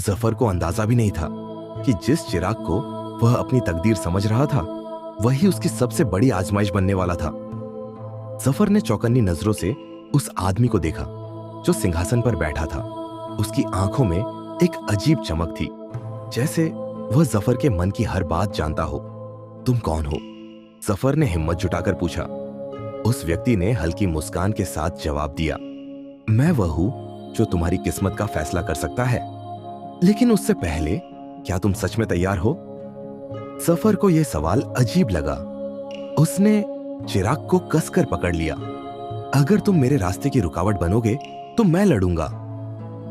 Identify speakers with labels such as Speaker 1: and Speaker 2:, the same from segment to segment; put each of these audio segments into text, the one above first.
Speaker 1: जफर को अंदाजा भी नहीं था कि जिस चिराग को वह अपनी तकदीर समझ रहा था वही उसकी सबसे बड़ी आजमाइश बनने वाला था। जफर ने चौकन्नी नजरों से उस आदमी को देखा जो सिंहासन पर बैठा था। उसकी आंखों में एक अजीब चमक थी, जैसे वह जफर के मन की हर बात जानता हो। तुम कौन हो? जफर ने हिम्मत जुटाकर पूछा। उस व्यक्ति ने हल्की मुस्कान के साथ जवाब दिया, मैं वह हूं जो तुम्हारी किस्मत का फैसला कर सकता है। लेकिन उससे पहले क्या तुम सच में तैयार हो? जफर को यह सवाल अजीब लगा। उसने चिराग को कसकर पकड़ लिया। अगर तुम मेरे रास्ते की रुकावट बनोगे तो मैं लड़ूंगा।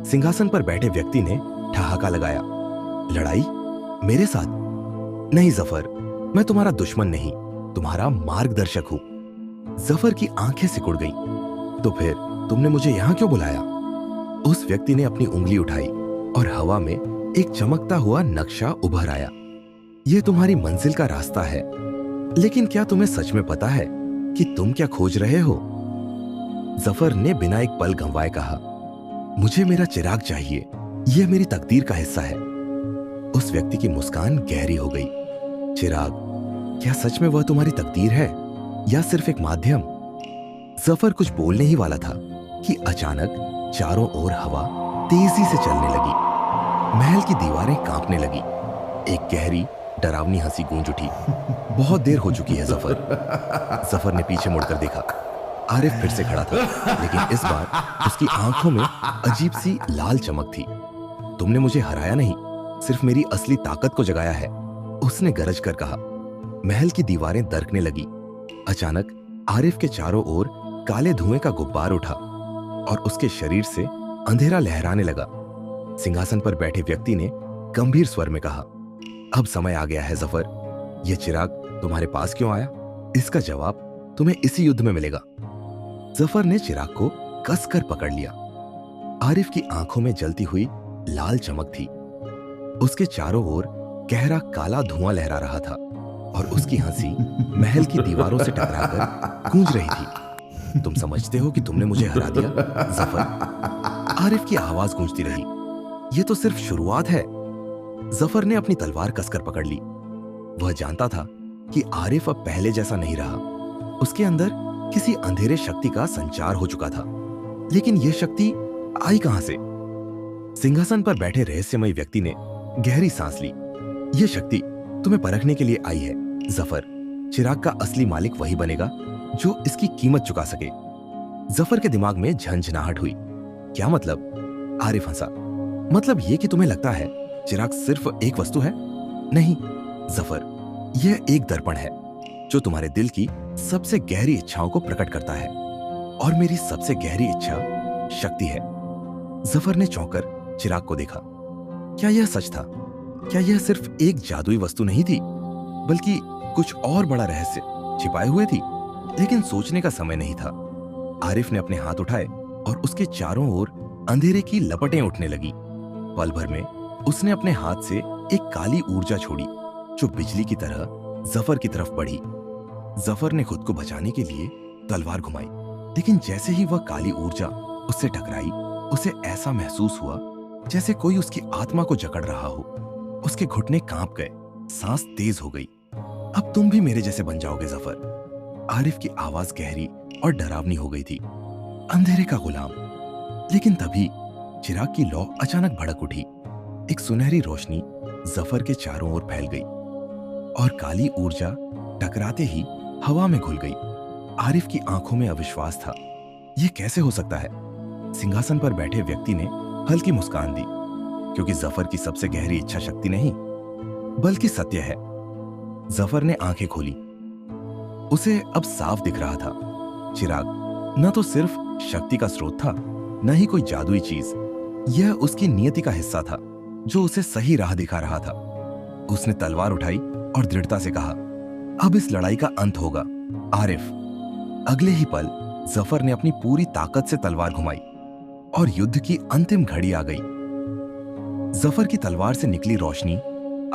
Speaker 1: सिंहासन पर बैठे व्यक्ति ने ठहाका लगाया। लड़ाई? मेरे साथ? नहीं जफर, मैं तुम्हारा दुश्मन नहीं, तुम्हारा मार्गदर्शक हूं। जफर की आंखें सिकुड़ गई। तो फिर तुमने मुझे यहां क्यों बुलाया? उस व्यक्ति ने अपनी उंगली उठाई और हवा में एक चमकता हुआ नक्शा उभर आया। यह तुम्हारी मंजिल का रास्ता है, लेकिन क्या तुम्हें सच में पता है कि तुम क्या खोज रहे हो? जफर ने बिना एक पल गंवाए कहा, मुझे मेरा चिराग चाहिए, यह मेरी तकदीर का हिस्सा है। उस व्यक्ति की मुस्कान गहरी हो गई। चिराग, क्या सच में वह तुम्हारी तकदीर है या सिर्फ एक माध्यम? जफर कुछ बोलने ही वाला था कि अचानक चारों ओर हवा तेजी से चलने लगी। महल की दीवारें कांपने लगी। एक गहरी डरावनी हंसी गूंज उठी। बहुत देर हो चुकी है जफर। जफर ने पीछे मुड़कर देखा। आरिफ फिर से खड़ा था, लेकिन इस बार उसकी आंखों में अजीब सी लाल चमक थी। तुमने मुझे हराया नहीं, सिर्फ मेरी असली ताकत को जगाया है, उसने गरज कर कहा। महल की दीवारें दरकने लगी। अचानक आरिफ के चारों ओर काले धुएं का गुब्बार उठा और उसके शरीर से अंधेरा लहराने लगा। सिंहासन पर बैठे व्यक्ति ने गंभीर स्वर में कहा, अब समय आ गया है जफर। यह चिराग तुम्हारे पास क्यों आया? इसका जवाब तुम्हें इसी युद्ध में मिलेगा। जफर ने चिराग को कसकर पकड़ लिया। आरिफ की आंखों में जलती हुई लाल चमक थी। उसके चारों ओर गहरा काला धुआं लहरा रहा था और उसकी हंसी महल की दीवारों से टकराकर गूंज रही थी। तुम समझते हो कि तुमने मुझे हरा दिया जफर? आरिफ की आवाज गूंजती रही। यह तो सिर्फ शुरुआत है। जफर ने अपनी तलवार कसकर पकड़ ली। वह जानता था कि आरिफ अब पहले जैसा नहीं रहा। उसके अंदर किसी अंधेरे शक्ति का संचार हो चुका था। लेकिन यह शक्ति आई कहां से? सिंहासन पर बैठे रहस्यमयी व्यक्ति ने गहरी सांस ली। यह शक्ति तुम्हें परखने के लिए आई है जफर। चिराग का असली मालिक वही बनेगा जो इसकी कीमत चुका सके। जफर के दिमाग में झंझनाहट हुई। क्या मतलब? आरिफ हंसा। मतलब यह कि तुम्हें लगता है चिराग सिर्फ एक वस्तु है? नहीं जफर, यह एक दर्पण है जो तुम्हारे दिल की सबसे गहरी इच्छाओं को प्रकट करता है। और मेरी सबसे गहरी इच्छा शक्ति है। जफर ने चौंकर चिराग को देखा। क्या यह सच था? क्या यह सिर्फ एक जादुई वस्तु नहीं थी, बल्कि कुछ और बड़ा रहस्य छिपाए हुए थी? लेकिन सोचने का समय नहीं था। आरिफ ने अपने हाथ उठाए और उसके चारों ओर अंधेरे की लपटें उठने लगी। पल भर में उसने अपने हाथ से एक काली ऊर्जा छोड़ी जो बिजली की तरह जफर की तरफ बढ़ी। जफर ने खुद को बचाने के लिए तलवार घुमाई, लेकिन जैसे ही वह काली ऊर्जा उससे टकराई, उसे ऐसा महसूस हुआ जैसे कोई उसकी आत्मा को जकड़ रहा हो। उसके घुटने कांप गए, सांस तेज हो गई। अब तुम भी मेरे जैसे बन जाओगे जफर। आरिफ की आवाज गहरी और डरावनी हो गई थी। अंधेरे का गुलाम। लेकिन तभी चिराग की लौ अचानक भड़क उठी। एक सुनहरी रोशनी जफर के चारों ओर फैल गई और काली ऊर्जा टकराते ही हवा में घुल गई। आरिफ की आंखों में अविश्वास था। यह कैसे हो सकता है? सिंहासन पर बैठे व्यक्ति ने हल्की मुस्कान दी, क्योंकि जफर की सबसे गहरी इच्छा शक्ति नहीं बल्कि सत्य है। जफर ने आंखें खोली। उसे अब साफ दिख रहा था। चिराग न तो सिर्फ शक्ति का स्रोत था, न ही कोई जादुई चीज। यह उसकी नियति का हिस्सा था जो उसे सही राह दिखा रहा था। उसने तलवार उठाई और दृढ़ता से कहा, अब इस लड़ाई का अंत होगा आरिफ। अगले ही पल जफर ने अपनी पूरी ताकत से तलवार घुमाई और युद्ध की अंतिम घड़ी आ गई। जफर की तलवार से निकली रोशनी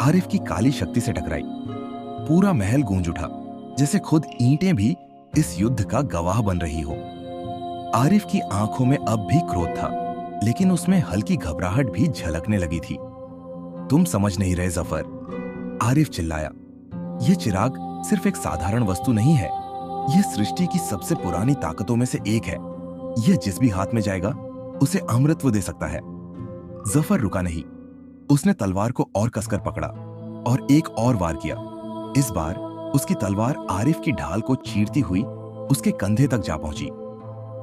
Speaker 1: आरिफ की काली शक्ति से टकराई। पूरा महल गूंज उठा, जैसे खुद ईंटें भी इस युद्ध का गवाह बन रही हो। आरिफ की आंखों में अब भी क्रोध था, लेकिन उसमें हल्की घबराहट भी झलकने लगी थी। तुम समझ नहीं रहे जफर, आरिफ चिल्लाया। यह चिराग सिर्फ एक साधारण वस्तु नहीं है, यह सृष्टि की सबसे पुरानी ताकतों में से एक है। यह जिस भी हाथ में जाएगा उसे अमृतत्व दे सकता है। जफर रुका नहीं, उसने तलवार को और कसकर पकड़ा और एक और वार किया। इस बार उसकी तलवार आरिफ की ढाल को चीरती हुई उसके कंधे तक जा पहुंची।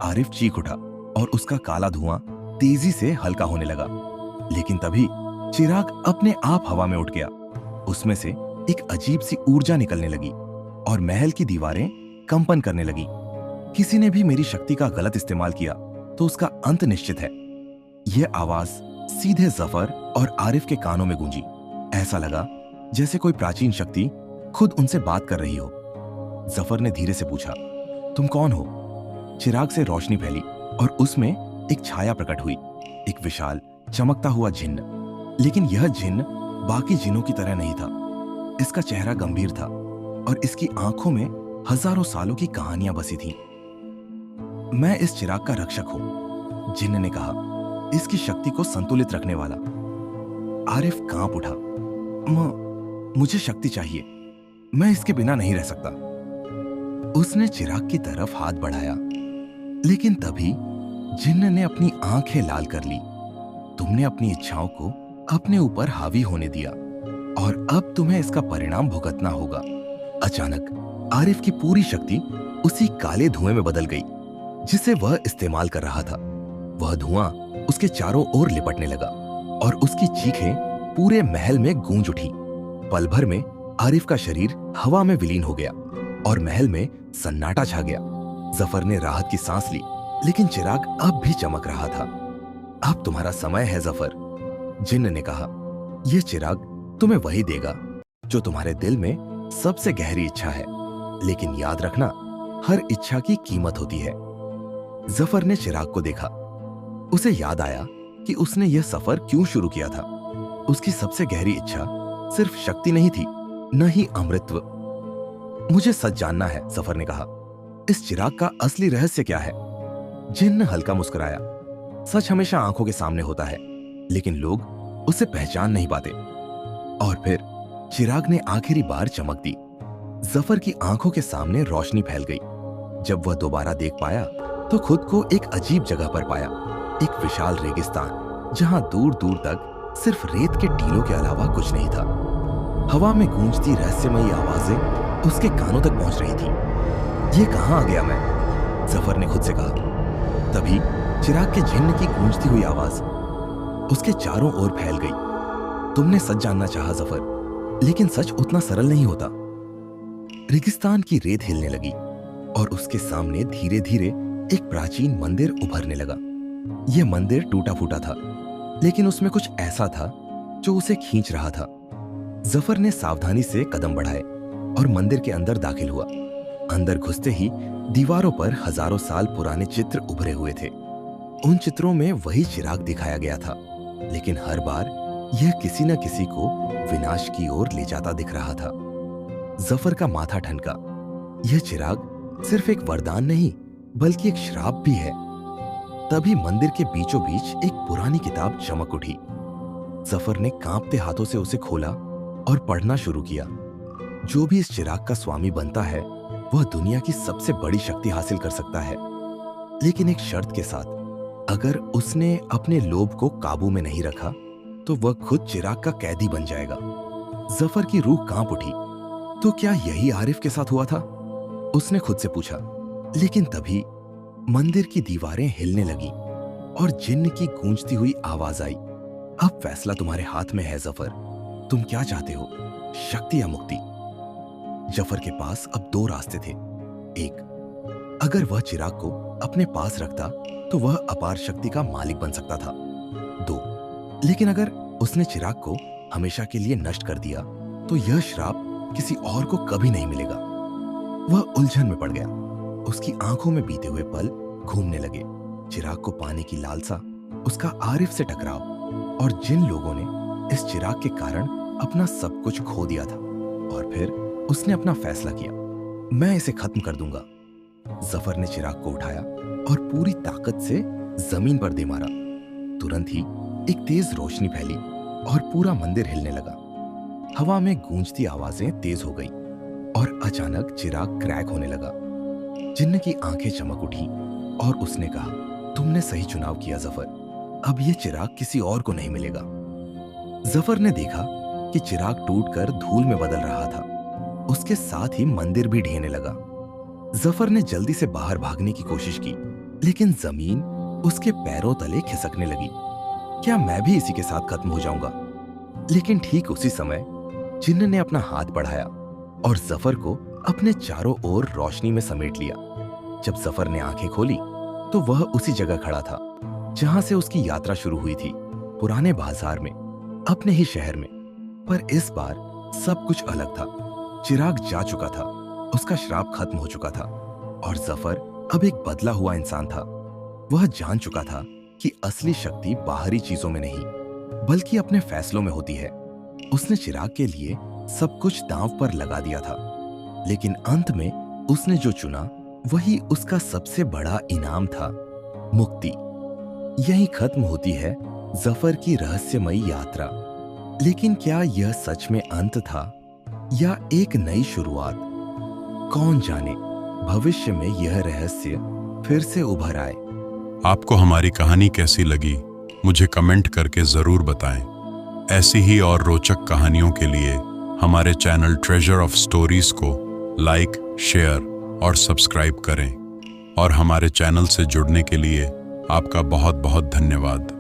Speaker 1: आरिफ चीख उठा और उसका काला धुआं तेजी से हल्का होने लगा। लेकिन तभी चिराग अपने आप हवा में उठ गया। उसमें से एक अजीब सी ऊर्जा निकलने लगी और महल की दीवारें कंपन करने लगी। किसी ने भी मेरी शक्ति का गलत इस्तेमाल किया तो उसका अंत निश्चित है। यह आवाज सीधे जफर और आरिफ के कानों में गूंजी। ऐसा लगा जैसे कोई प्राचीन शक्ति खुद उनसे बात कर रही हो। जफर ने धीरे से पूछा, तुम कौन हो? चिराग से रोशनी फैली और उसमें एक छाया प्रकट हुई, एक विशाल चमकता हुआ जिन्न। लेकिन यह जिन्न बाकी जिन्नों की तरह नहीं था। इसका चेहरा गंभीर था और इसकी आंखों में हजारों सालों की कहानियां बसी थीं। मैं इस चिराग का रक्षक हूं, जिन्न ने कहा, इसकी शक्ति को संतुलित रखने वाला। आरिफ कांप उठा। मुझे शक्ति चाहिए, मैं इसके बिना नहीं रह सकता। उसने चिराग की तरफ हाथ बढ़ाया, लेकिन तभी जिन्न ने अपनी आंखें लाल कर ली। तुमने अपनी इच्छाओं को अपने ऊपर हावी होने दिया और अब तुम्हें इसका परिणाम भुगतना होगा। अचानक आरिफ की पूरी शक्ति उसी काले धुएं में बदल गई जिसे वह इस्तेमाल कर रहा था। वह धुआं उसके चारों ओर लिपटने लगा और उसकी चीखें पूरे महल में गूंज उठी। पल भर में आरिफ का शरीर हवा में विलीन हो गया और महल में सन्नाटा छा गया। जफर ने राहत की सांस ली, लेकिन चिराग अब भी चमक रहा था। अब तुम्हारा समय है जफर, जिन्न ने कहा। यह चिराग तुम्हें वही देगा जो तुम्हारे दिल में सबसे गहरी इच्छा है, लेकिन याद रखना, हर इच्छा की कीमत होती है। जफर ने चिराग को देखा। उसे याद आया कि उसने यह सफर क्यों शुरू किया था। उसकी सबसे गहरी इच्छा सिर्फ शक्ति नहीं थी, न ही अमृतत्व। मुझे सच जानना है, जफर ने कहा। इस चिराग का असली रहस्य क्या है? जिन्न हल्का मुस्कुराया। सच हमेशा आंखों के सामने होता है, लेकिन लोग उसे पहचान नहीं पाते। और फिर चिराग ने आखिरी बार चमक दी। जफर की आंखों के सामने रोशनी फैल गई। जब वह दोबारा देख पाया तो खुद को एक अजीब जगह पर पाया, एक विशाल रेगिस्तान जहां दूर दूर तक सिर्फ रेत के टीलों के अलावा कुछ नहीं था। हवा में गूंजती रहस्यमयी आवाजें उसके कानों तक पहुंच रही थी। ये कहां आ गया मैं? जफर ने खुद से कहा। तभी चिराग के जिन्न की गूंजती हुई आवाज उसके चारों ओर फैल गई। तुमने सच जानना चाहा जफर, लेकिन सच उतना सरल नहीं होता। रेगिस्तान की रेत हिलने लगी और उसके सामने धीरे धीरे एक प्राचीन मंदिर उभरने लगा। यह मंदिर टूटा फूटा था, लेकिन उसमें कुछ ऐसा था जो उसे खींच रहा था। जफर ने सावधानी से कदम बढ़ाए और मंदिर के अंदर दाखिल हुआ। अंदर घुसते ही दीवारों पर हजारों साल पुराने चित्र उभरे हुए थे। उन चित्रों में वही चिराग दिखाया गया था, लेकिन हर बार यह किसी न किसी को विनाश की ओर ले जाता दिख रहा था। जफर का माथा ठनका। यह चिराग सिर्फ एक वरदान नहीं, बल्कि एक श्राप भी है। तभी मंदिर के बीचों बीच एक पुरानी किताब चमक उठी। जफर ने कांपते हाथों से उसे खोला और पढ़ना शुरू किया। जो भी इस चिराग का स्वामी बनता है, वह दुनिया की सबसे बड़ी शक्ति हासिल कर सकता है, लेकिन एक शर्त के साथ। अगर उसने अपने लोभ को काबू में नहीं रखा तो वह खुद चिराग का कैदी बन जाएगा। जफर की रूह कांप उठी। तो क्या यही आरिफ के साथ हुआ था? उसने खुद से पूछा। लेकिन तभी मंदिर की दीवारें हिलने लगी और जिन्न की गूंजती हुई आवाज आई। अब फैसला तुम्हारे हाथ में है जफर। तुम क्या चाहते हो, शक्ति या मुक्ति? जफर के पास अब दो रास्ते थे। एक, अगर वह चिराग को अपने पास रखता तो वह अपार शक्ति का मालिक बन सकता था। दो, लेकिन अगर उसने चिराग को हमेशा के लिए नष्ट कर दिया तो यह श्राप किसी और को कभी नहीं मिलेगा। वह उलझन में पड़ गया। उसकी आंखों में बीते हुए पल घूमने लगे। चिराग को पाने की लालसा, उसका आरिफ से टकराव, और जिन लोगों ने इस चिराग के कारण अपना सब कुछ खो दिया था। और फिर उसने अपना फैसला किया, मैं इसे खत्म कर दूंगा। जफर ने चिराग को उठाया और पूरी ताकत से जमीन पर दे मारा। तुरंत ही एक तेज रोशनी फैली और पूरा मंदिर हिलने लगा। हवा में गूंजती आवाजें तेज हो गई और अचानक चिराग क्रैक होने लगा। जिन्न की आंखें चमक उठी और उसने कहा, तुमने सही चुनाव किया जफर, अब ये चिराग किसी और को नहीं मिलेगा। जफर ने देखा कि चिराग टूटकर धूल में बदल रहा था। उसके साथ ही मंदिर भी ढहने लगा। जफर ने जल्दी से बाहर भागने की कोशिश की, लेकिन जमीन उसके पैरों तले खिसकने लगी। क्या मैं भी इसी के साथ खत्म हो जाऊंगा? लेकिन ठीक उसी समय जिन्न ने अपना हाथ बढ़ाया और जफर को अपने चारों ओर रोशनी में समेट लिया। जब जफर ने आंखें खोली तो वह उसी जगह खड़ा था जहां से उसकी यात्रा शुरू हुई थी, पुराने बाजार में, अपने ही शहर में। पर इस बार सब कुछ अलग था। चिराग जा चुका था, उसका श्राप खत्म हो चुका था और जफर अब एक बदला हुआ इंसान था। वह जान चुका था कि असली शक्ति बाहरी चीजों में नहीं बल्कि अपने फैसलों में होती है। उसने चिराग के लिए सब कुछ दांव पर लगा दिया था, लेकिन अंत में उसने जो चुना वही उसका सबसे बड़ा इनाम था, मुक्ति। यही खत्म होती है जफर की रहस्यमयी यात्रा। लेकिन क्या यह सच में अंत था या एक नई शुरुआत? कौन जाने, भविष्य में यह रहस्य फिर से उभर आए।
Speaker 2: आपको हमारी कहानी कैसी लगी मुझे कमेंट करके जरूर बताएं। ऐसी ही और रोचक कहानियों के लिए हमारे चैनल ट्रेजर ऑफ स्टोरीज को लाइक, शेयर और सब्सक्राइब करें। और हमारे चैनल से जुड़ने के लिए आपका बहुत बहुत धन्यवाद।